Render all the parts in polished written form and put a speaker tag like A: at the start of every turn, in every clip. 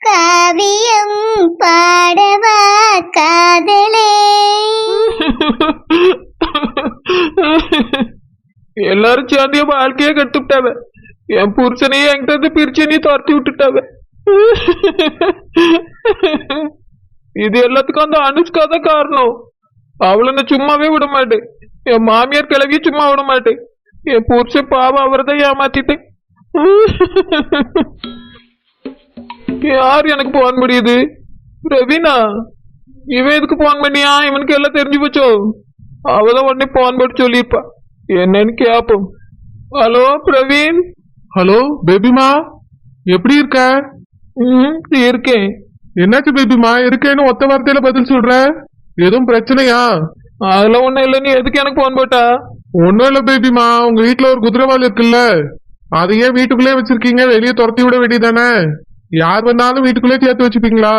A: காவியம் பாடவா காதலே.
B: எல்லாரும் சேர்ந்து என் வாழ்க்கையே கட்டுவிட்டாவ. என் புருஷனையே என்கிட்ட இருந்து பிரிச்சு நீ துரத்தி விட்டுட்டாவ. இது எல்லாத்துக்கும் அந்த அனுஷ்கா தான் காரணம். அவளை நான் சும்மாவே விட மாட்டேன். என் மாமியார் கிளவிய சும்மா விட மாட்டேன். என் புருஷன் பாவம் அவரை தான் ஏமாத்திட்டேன். யார் எனக்கு போன் முடியுது? ரவீனா. இவன் எதுக்கு போன் பண்ணியா? இவனுக்கு எல்லாம் தெரிஞ்சு போச்சோ? அவதான் உடனே போன் போட்டு சொல்லியிருப்பா. என்னன்னு கேப்போம். ஹலோ பிரவீன்.
C: ஹலோ பேபிமா, எப்படி இருக்க?
B: இருக்கேன்.
C: என்னாச்சு பேபிமா, இருக்கேன்னு ஒத்த வார்த்தையில பதில் சொல்ற? எதுவும் பிரச்சனையா?
B: அதெல்லாம் ஒண்ணும் இல்ல. நீ எதுக்கு எனக்கு போன் போட்டா?
C: ஒன்னும் இல்ல பேபிமா, உங்க வீட்டுல ஒரு குதிரைவால் இருக்குல்ல, அதையே வீட்டுக்குள்ளே வச்சிருக்கீங்க, வெளியே துரத்தி விட வேண்டியதானே? யார் வந்தாலும் வீட்டுக்குள்ளே சேர்த்து வச்சுப்பீங்களா?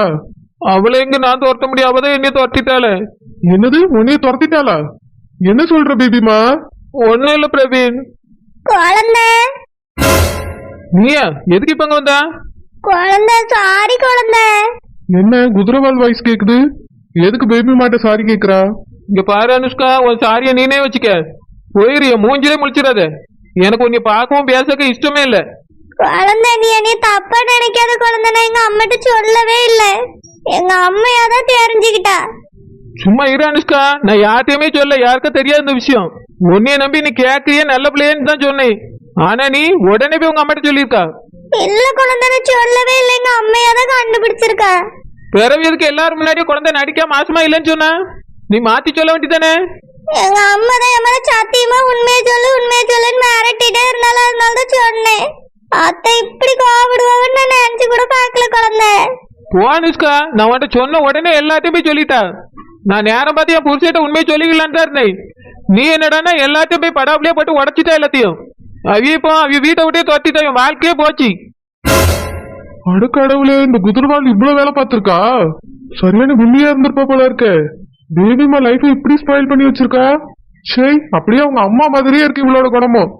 B: அவளை எங்க நான் துரத்த முடியும்? அவதான் என்னைய துரத்திட்டாளே.
C: என்னது, உன்னைய துரத்திட்டாளா? என்ன சொல்ற பேபிமா?
B: ஒன்னும் இல்ல பிரவீன்.
A: குழந்தை.
B: நீயா எதுக்கு இப்ப வந்தா?
A: குழந்தை சாரி குழந்தை.
C: என்ன குதிரைவால் வாய்ஸ் கேக்குது? எதுக்கு பேபி மாட்ட சாரி கேக்குறா?
B: இங்க பாரு அனுஷ்கா, உன் சாரிய நீனே வச்சுக்க. போயிரு, என் மூஞ்சிலே முழிச்சிடாத. எனக்கு உன்னை பார்க்கவும் பேசக்க இஷ்டமே இல்ல.
A: குழந்தை நீ என்னைய தப்பா நினைக்காத குழந்தை. நான் எங்க அம்மாட்ட சொல்லவே இல்லை. எங்க அம்மையாதான் தெரிஞ்சுக்கிட்டா.
B: சும்மா இரு அனுஷ்கா, நான் யார்ட்டையுமே சொல்ல, யாருக்கா தெரியாது இந்த விஷயம். உன்னைய நம்பி நீ கேட்கிறிய நல்ல பிள்ளைன்னு தான் சொன்னேன். ஆனா நீ உடனே போய் உங்க அம்மாட்ட சொல்லியிருக்கா.
A: இல்ல குழந்தை நான் சொல்லவே இல்லை. எங்க அம்மையாதான் கண்டுபிடிச்சிருக்கா.
B: பிறகு எதுக்கு எல்லாரும் முன்னாடியே குழந்தை நடிக்க மாசமா இல்லைன்னு சொன்னா? நீ மாத்தி சொல்ல வேண்டியதானே?
A: எங்க அம்மா தான் என் மேல சத்தியமா உண்மையை சொல்லுன்னு மிரட்டிட்டே இருந்தாலும் அதனாலதான் சொன்னேன். அத்தை இப்படி கோவிடுவாங்கன்னு நான் நினைச்சு கூட பாக்கல குழந்தை.
B: போ அனுஷ்கா, நான் உன்கிட்ட சொன்ன உடனே எல்லாத்தையும் போய் சொல்லிட்டா. நான் நேரம் பார்த்து என் புருஷிட்ட உண்மையை சொல்லிக்கலான்னு தான் இருந்தேன். நீ என்னடானா எல்லாத்தையும் போய் படாப்லயே போட்டு உடச்சிட்டா எல்லாத்தையும். அவிய வீட்டை விட்டே துரத்திட்டா. என் வாழ்க்கையே போச்சு.
C: அடுக்கடவுளே, இந்த குதிரைவால் இவ்வளவு வேலை பார்த்திருக்கா? சரியான கும்மியா இருந்திருப்பா போல இருக்க. பேபிமா லைஃப் இப்படி ஸ்பாயில் பண்ணி வச்சிருக்கா. சரி, அப்படியே அவங்க அம்மா மாதிரியே இருக்கு இவளோட குணமும்.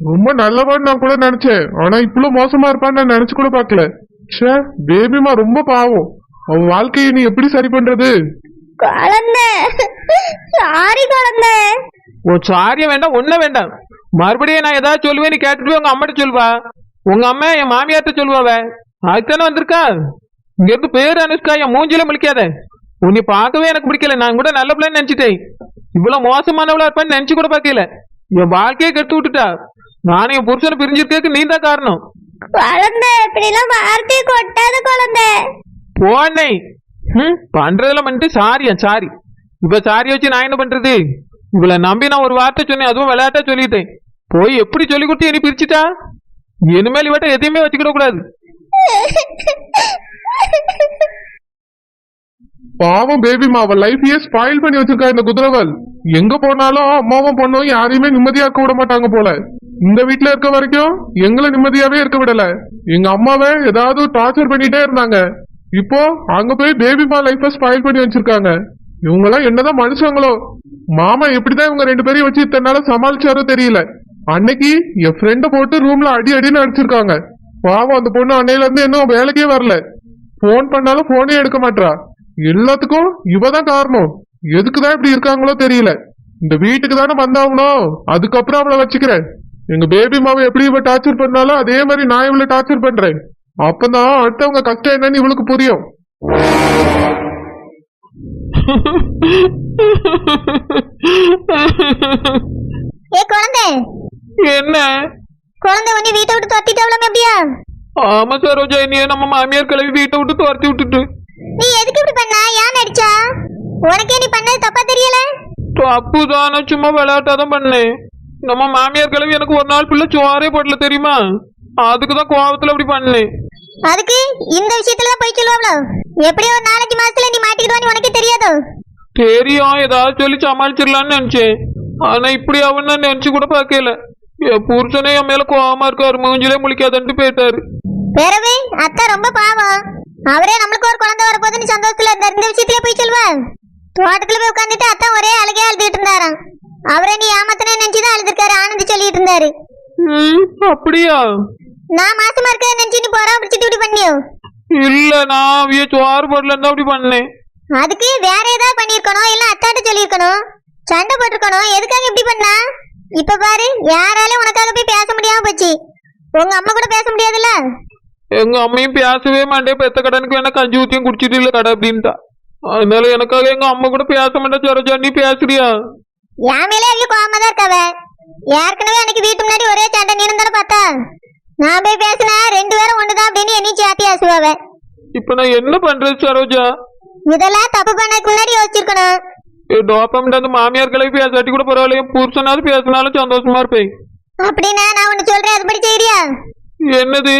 C: ரொம்ப நல்லவான்னு நான் கூட நினைச்சேன். ஆனா இவ்வளவு மோசமா இருப்பான்னு நான் நினைச்சு கூட பாக்கல. சே, பேபிமா ரொம்ப பாவம். அவன் வாழ்க்கையை நீ எப்படி சரி பண்றது?
A: குழந்தை சாரி குழந்தை.
B: உன் சாரியம் வேண்டாம், ஒன்னும் வேண்டாம். மறுபடியும் நான் ஏதாவது சொல்லுவேன், நீ கேட்டுட்டு உங்க அம்மாட்ட சொல்லுவா. உங்க அம்மா என் மாமியார்ட்ட சொல்லுவாவ. அதுதானே வந்திருக்கா. இங்க இருந்து பேரு அனுஷ்கா, என் மூஞ்சில முழிக்காத. உன்னை பார்க்கவே எனக்கு பிடிக்கல. நான் கூட நல்ல பிள்ளைன்னு நினைச்சிட்டேன். இவ்வளவு மோசமானவளா இருப்பான்னு நினைச்சு கூட பாக்கல. என் வாழ்க்கையை கெடுத்து விட்டுட்டா. நானும் என் புருஷனை பிரிஞ்சிருக்கேக்கு நீ தான் காரணம்.
A: குழந்தை இப்படிலாம் வார்த்தையை கொட்டாத குழந்தை.
B: போனே பண்றதுல பண்ணிட்டு சாரி. இப்ப சாரி வச்சு நான் என்ன பண்றது? இவளை நம்பி நான் ஒரு வார்த்தை சொன்னேன், அதுவும் விளையாட்டா சொல்லிட்டேன். போய் எப்படி சொல்லி கொடுத்து என்னை பிரிச்சுட்டா. இனிமேல் இவட்ட எதையுமே வச்சுக்கிட கூடாது.
C: பாவம் பேபிமா, அவன் லைஃபையே ஸ்பாயில் பண்ணி வச்சிருக்கா இந்த குதிரைவால். எங்க போனாலும் அம்மாவும் பொண்ணும் யாரையுமே நிம்மதியாக்க விட மாட்டாங்க போல. இந்த வீட்டுல இருக்க வரைக்கும் எங்களை நிம்மதியாவே இருக்க விடல. எங்க அம்மாவை ஏதாவது டார்ச்சர் பண்ணிட்டே இருந்தாங்க. இப்போ அங்க போய் பேபிமா லைஃப ஸ்பாயில் பண்ணி வச்சிருக்காங்க. இவங்க எல்லாம் என்னதான் மனுஷங்களோ. மாமா எப்படிதான் இவங்க ரெண்டு பேரையும் வச்சு இத்தனால சமாளிச்சாரோ தெரியல. அன்னைக்கு என் ஃப்ரெண்ட போட்டு ரூம்ல அடின்னு அடிச்சிருக்காங்க. பாவம் அந்த பொண்ணு அன்னையில இருந்து இன்னும் வேலைக்கே வரல. போன் பண்ணாலும் போனே எடுக்க மாட்டா. எல்லாத்துக்கும் இவதான் காரணம். எதுக்குதான் இப்படி இருக்காங்களோ தெரியல. இந்த வீட்டுக்கு தானே வந்தாகணும், அதுக்கப்புறம் அவளை வச்சுக்கிறேன். எங்க பேபி மாவை எப்படி இவ டார்ச்சர் பண்ணாலும் அதே மாதிரி நான் இவளை டார்ச்சர் பண்றேன். அப்பதான் அடுத்தவங்க கஷ்டம் என்னன்னு இவளுக்கு புரியும்.
A: குழந்தை
B: என்ன
A: குழந்தை உன்னை வீட்டை விட்டு துரத்திட்டவளமே அப்படியா?
B: ஆமா சரோஜா, என்னைய நம்ம மாமியார் கிளவி வீட்டை விட்டு துரத்தி விட்டுட்டு.
A: நீ எதுக்கு இப்படி பண்ண? யார் நடிச்சா? உனக்கே நீ பண்ணது தப்பா தெரியல?
B: தப்புதான், சும்மா விளையாட்டாதான் பண்ணேன். நம்ம மாமியார் கிளவி எனக்கு ஒரு நாள் பிள்ளை சோறே போடல தெரியுமா? அதுக்குதான் கோபத்துல அப்படி பண்ணேன்.
A: அதுக்கு இந்த விஷயத்துல போய் சொல்லுவாங்களோ? எப்படியோ ஒரு 4-5 மாசத்துல நீ மாட்டிக்கிடுவான்னு உனக்கே தெரியாதோ?
B: தெரியும், ஏதாவது சொல்லி சமாளிச்சிடலான்னு நினைச்சேன். ஆனா இப்படி அவன் நினைச்சு கூட பாக்கல. என் புருஷனே என் மேல கோவமா இருக்காரு. மூஞ்சிலே முழிக்காதன்ட்டு போயிட்டாரு.
A: பிறகு அத்தா ரொம்ப பாவம். அவரே நம்மளுக்கு ஒரு குழந்தை வரப்போதுன்னு சந்தோஷத்துல இந்த விஷயத்துல போய் சொல்லுவா. தோட்டத்துல போய் உட்காந்துட்டு அத்தா ஒரே அழுகையா அழுதுட்டு இருந்தாராம். அவரே நீ ஏமாத்தனே நினைச்சுதான் அழுதுருக்காரு. ஆனந்தி சொல்லிட்டு இருந்தாரு.
B: அப்படியா?
A: நான் மாசமா இருக்க நினைச்சு நீ போறா பிடிச்சிட்டு இப்படி பண்ணியோ?
B: இல்ல நான் அவிய சோறு போடலன்னு அப்படி பண்ணேன்.
A: அதுக்கு வேற ஏதாவது பண்ணிருக்கணும், இல்ல அத்தாட்ட சொல்லிருக்கணும், சண்டை போட்டிருக்கணும். எதுக்காக இப்படி பண்ணா? இப்ப பாரு, யாராலும் உனக்காக போய் பேச முடியாம போச்சு. உங்க அம்மா கூட பேச முடியாதுல்ல.
B: எங்க அம்மையும் பேசவே மாட்டேன், பெத்த கடனுக்கு வேணா கஞ்சி ஊத்தியும் குடிச்சிட்டு இல்ல கடை அப்படின்ட்டா. அதனால எனக்காக எங்க அம்மா கூட பேச மாட்டேன். சரோஜா நீ பேசுறியா?
A: என் மேலே அவிய கோவமா தான் இருக்காவ. ஏற்கனவே எனக்கு வீட்டு முன்னாடி ஒரே சண்டை நீனும் தானே பார்த்தா. நான் போய் பேசினா 2 பேரும் ஒண்ணுதான் அப்படின்னு என்னையும் சேர்த்து பேசுவாவ.
B: இப்ப நான் என்ன பண்றது சரோஜா?
A: இதெல்லாம் தப்பு பண்ணதுக்கு முன்னாடி யோசிச்சிருக்கணும்.
B: டோப்பம் அந்த மாமியார் கிளவி பேசாட்டி கூட பரவாயில்ல, புருஷனாலும் பேசினாலும் சந்தோஷமா இருப்பேன்.
A: அப்படின்னா நான் ஒண்ணு சொல்றேன், அதுபடி செய்யறியா?
B: என்னது?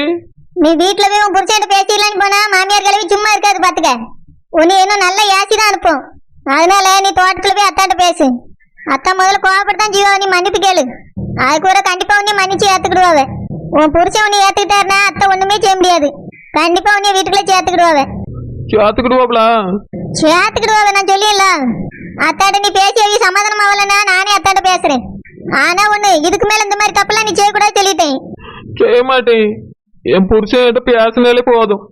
A: நீ வீட்டுல போய் உன் புருஷன் பேசிடலான்னு போனா மாமியார் கிளவி சும்மா இருக்காது பாத்துக்க. உன்னை இன்னும் நல்ல ஏசி தான் அனுப்பும். அதனால நீ தோட்டத்துல போய் அத்தாட்ட பேசு. அத்தா முதல்ல கோவப்படத்தான் ஜீவா, நீ மன்னிப்பு கேளு. அதுக்கு ஒரு கண்டிப்பா உன்னை மன்னிச்சு ஏத்துக்கிடுவாவ. உன் புருஷன் உன்னை ஏத்துக்கிட்டாருன்னா அத்தை ஒண்ணுமே செய்ய முடியாது. கண்டிப்பா உன்னை வீட்டுக்குள்ள சேர்த்துக்கிடுவாவ.
B: சேர்த்துக்கிடுவாப்லா?
A: சேர்த்துக்கிடுவாவ, நான் சொல்லிடல. அத்தாட்ட நீ பேசி சமாதானம் ஆகலன்னா நானே அத்தாட்ட பேசுறேன். ஆனா ஒண்ணு, இதுக்கு மேல இந்த மாதிரி தப்புலாம் நீ செய்யக்கூடாது சொல்லிட்டேன்.
B: செய்ய மாட்டேன். என் புருஷன் கிட்ட பேசினாலே போதும்.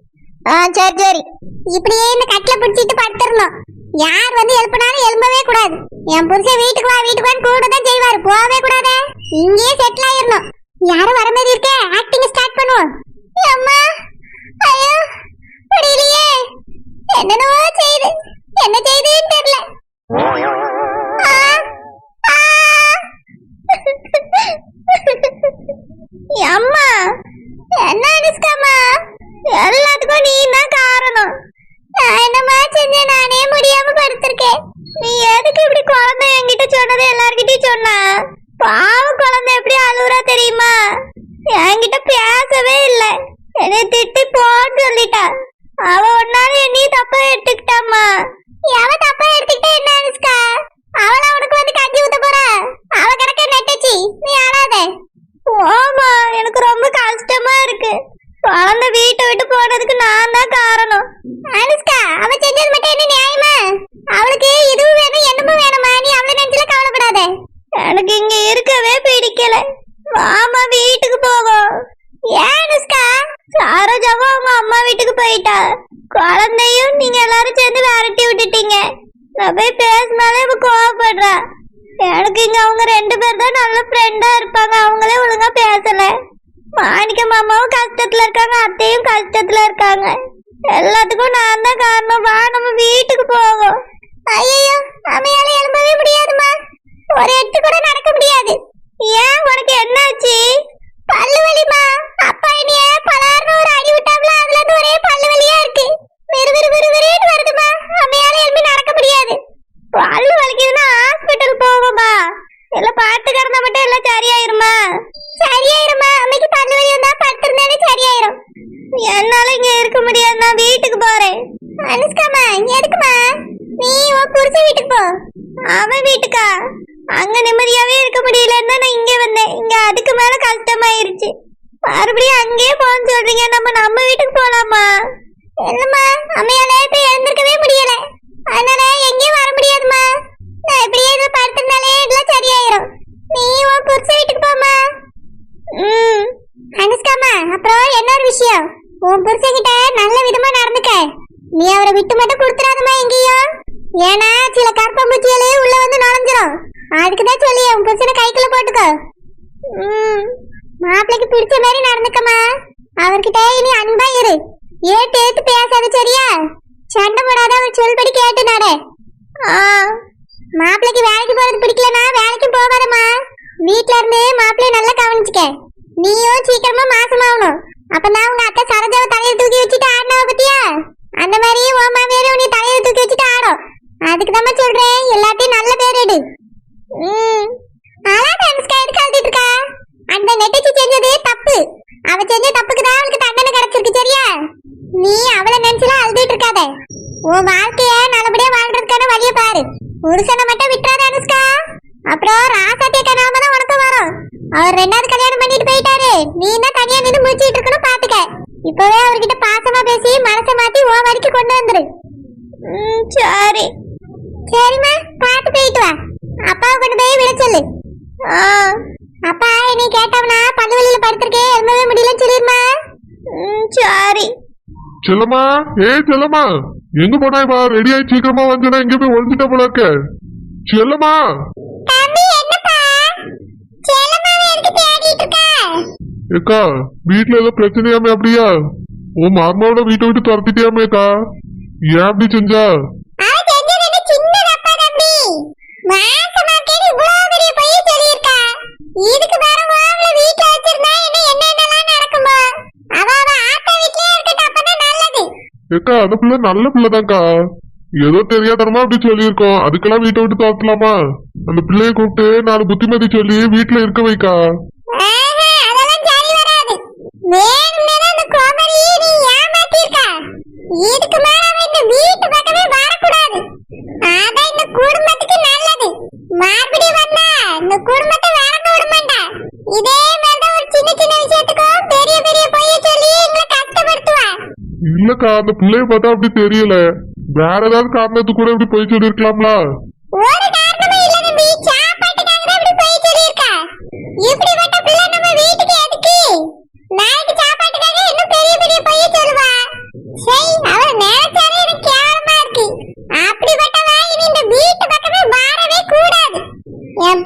A: சரி சரி. இப்படியே இந்த கட்டில பிடிச்சிட்டு படுத்துறணும். யார் வந்து எழுப்பினாலும் எழும்பவே கூடாது. என் புருஷன் வீட்டுக்கு வா கூட தான் செய்வாரு, போகவே கூடாது. இங்கேயே செட்டில் ஆயிரணும். யாரும் வர மாதிரி இருக்க, ஆக்டிங் ஸ்டார்ட் பண்ணுவோம். அம்மா, ஐயோ முடியலையே, என்னென்னவோ செய்யுது, என்ன செய்யுதுன்னு தெரியல. அம்மா என்ன அனுஷ்காமா, எல்லாத்துக்கும் நீ தான் காரணம். நான் என்னமா செஞ்சேன், நானே முடியாம படுத்திருக்கேன். நீ எதுக்கு இப்படி குழந்தை என்கிட்ட சொன்னது எல்லார்கிட்டயும் சொன்னா? பாவம் குழந்தை எப்படி அழுவுறா தெரியுமா? என்கிட்ட பேசவே இல்லை, என்னை திட்டி போன்னு சொல்லிட்டா. அவ ஒன்னால என்னையும் தப்பா எடுத்துக்கிட்டாமா. அவ தப்பா எடுத்துக்கிட்டா என்ன அனுஷ்கா? அவளா உனக்கு வந்து கஞ்சி ஊத்த போறா? அவ கிடக்க நெட்டச்சி, நீ ஆடாத. ஓமா, எனக்கு ரொம்ப கஷ்டமா இருக்கு. குழந்தை வீட்டை விட்டு போனதுக்கு நான் தான் காரணம். அனுஷ்கா, அவ செஞ்சது மட்டும் என்ன நியாயமா? அவளுக்கு இதுவும் வேணும் என்னமும் வேணுமா? நீ அவளை நினைச்சுல கவலைப்படாத. எனக்கு இங்க இருக்கவே பிடிக்கல. மாமா வீட்டுக்கு போவோம். ஏன் அனுஷ்கா? சாரோஜாவும் அவங்க அம்மா வீட்டுக்கு போயிட்டா. குழந்தையும் நீங்க எல்லாரும் சேர்ந்து விரட்டி விட்டுட்டீங்க. நான் போய் பேசினாலே இப்ப கோவப்படுறா. எனக்கு இங்க அவங்க 2 பேர் தான் நல்ல ஃப்ரெண்டா இருப்பாங்க, அவங்களே ஒழுங்கா பேசல. மாணிக்க மாமாவும் கஷ்டத்துல இருக்காங்க, அத்தையும் கஷ்டத்துல இருக்காங்க. எல்லாத்துக்கும் நான் தான் காரணம். வா நம்ம வீட்டுக்கு போவோம். ஐயோ, அம்மையால எழும்பவே முடியாதுமா. ஒரு எட்டு கூட நடக்க முடியாது. ஏன், உனக்கு என்னாச்சு? பல்லு வலிமா. அப்பா என்னைய பலார்னு ஒரு அடி விட்டாங்களா, அதுல இருந்து ஒரே பல்லு வலியா இருக்கு. விறுவிறுன்னு வருதுமா. அம்மையால எழும்பி நடக்க முடியாது. பல்லு வலிக்குதுன்னா ஹாஸ்பிட்டல் போவோமா? எல்லாம் பாட்டு கிடந்தா மட்டும் எல்லாம் சரியாயிருமா? சரியாயிருமா. அம்மைக்கு பல்லு வலி வந்தா படுத்திருந்தாலே சரியாயிரும். என்னால இங்க இருக்க முடியாது, நான் வீட்டுக்கு போறேன். அனுஷ்காமா, எதுக்குமா? நீ உன் புருஷன் வீட்டுக்கு போ. அவன் வீட்டுக்கா? அங்க நிம்மதியாவே இருக்க முடியலன்னு நான் இங்க வந்தேன். இங்க அதுக்கு மேல கஷ்டமாயிருச்சு. மறுபடியும் அங்கேயே போன்னு சொல்றீங்க. நம்ம வீட்டுக்கு போலாமா? இல்லம்மா, அம்மையால இப்ப எழுந்திருக்கவே முடியல, அதனால எங்கேயும் வர முடியாதுமா. நான் இப்படியே படுத்திருந்தாலே எல்லாம் சரியாயிரும். நீ உன் புருஷன் வீட்டுக்கு போமா. அனுஷ்காமா, அப்புறம் இன்னொரு விஷயம், உன் புருஷன் கிட்ட நல்ல விதமா நடந்துக்க. நீ அவரை விட்டு மட்டும் கொடுத்துறாதமா எங்கேயும். ஏன்னா சில கற்பம்பூச்சிகளே உள்ள வந்து நுழைஞ்சிரும். அதுக்குதான் சொல்லி உன் புருஷனை கைக்குள்ள போட்டுக்கோ. மாப்பிளைக்கு பிடிச்ச மாதிரி நடந்துக்கமா. அவர்கிட்ட இனி அன்பா இரு. ஏத்து பேசாத, சரியா? சண்டை போடாத, அவர் சொல்படி கேட்டு நட. மாப்பிளைக்கு வேலைக்கு போறது பிடிக்கலனா வேலைக்கு போகாதம்மா. வீட்ல இருந்து மாப்பிளைய நல்லா கவனிச்சுக்க. நீயும் சீக்கிரமா மாசமாகணும். அப்பதான் உங்க அத்தை சரோஜாவை தலையில தூக்கி வச்சுட்டு ஆடினாவ பத்தியா? அந்த மாதிரி உன் மாமியாரே உன்னை தலையில தூக்கி வச்சுட்டு ஆடும். அதுக்கு தான் சொல்றேன், எல்லாத்தையும் நல்ல பேர் எடு. அதான் அனுஷ்கா எதுக்கு அழுதிட்டு இருக்கா? அந்த நெட்டச்சி செஞ்சது தப்பு. அவ செஞ்ச தப்புக்கு தான் அவளுக்கு தண்டனை கிடைச்சிருக்கு, சரியா? நீ அவளை நினைச்சுலாம் அழுதுட்டு இருக்காத. உன் வாழ்க்கைய நல்லபடியா வாழ்றதுக்கான வழியை பாரு. புருஷனை மட்டும் விட்டுறாத அனுஷ்கா. அப்புறம் ராசாத்திய கனாம தான் உனக்கு வரும். அவர் 2வது கல்யாணம் பண்ணிட்டு போயிட்டாரு. நீ தான் தனியா நின்று முடிச்சிட்டு இருக்கணும், பாத்துக்க. இப்பவே அவர்கிட்ட பாசமா பேசி மனசை மாத்தி ஓ வரைக்கும் கொண்டு வந்துரு. சரி சரிம்மா, பாத்து போயிட்டு வா. அப்பாவை கொண்டு போய் விட சொல்லு. அப்பா நீ கேட்டவனா பல்லு வலியில படுத்திருக்கேன், எழும்பவே முடியலன்னு சொல்லிருமா. சரி.
C: செல்லம்மா, செல்லம்மா, எங்க போனாய்ப்பா? ரெடி ஆயி சீக்கிரமா வந்துனா எங்க போய் ஒழிஞ்சிட்ட போல இருக்க. செல்லம்மா, ஏக்கா வீட்டுல ஏதோ பிரச்சனையாமே? அப்படியா? உன் மாமாவோட வீட்டை விட்டு துரத்திட்டியாமேக்கா? ஏன் அப்படி செஞ்சா? ஏக்கா அந்த பிள்ளை நல்ல பிள்ளைதான்க்கா. ஏதோ தெரியாதனமா அப்படி சொல்லியிருக்கோம். அதுக்கெல்லாம் வீட்டை விட்டு துரத்தலாமா? அந்த பிள்ளைய கூப்பிட்டு 4 புத்திமதி சொல்லி வீட்டுல இருக்க வைக்கா. இல்லக்கா அந்த பிள்ளைய பார்த்தா அப்படி தெரியல. வேற ஏதாவது காரணத்துக்கு கூட இப்படி போய் சொல்லிருக்கலாம்ல.
A: என்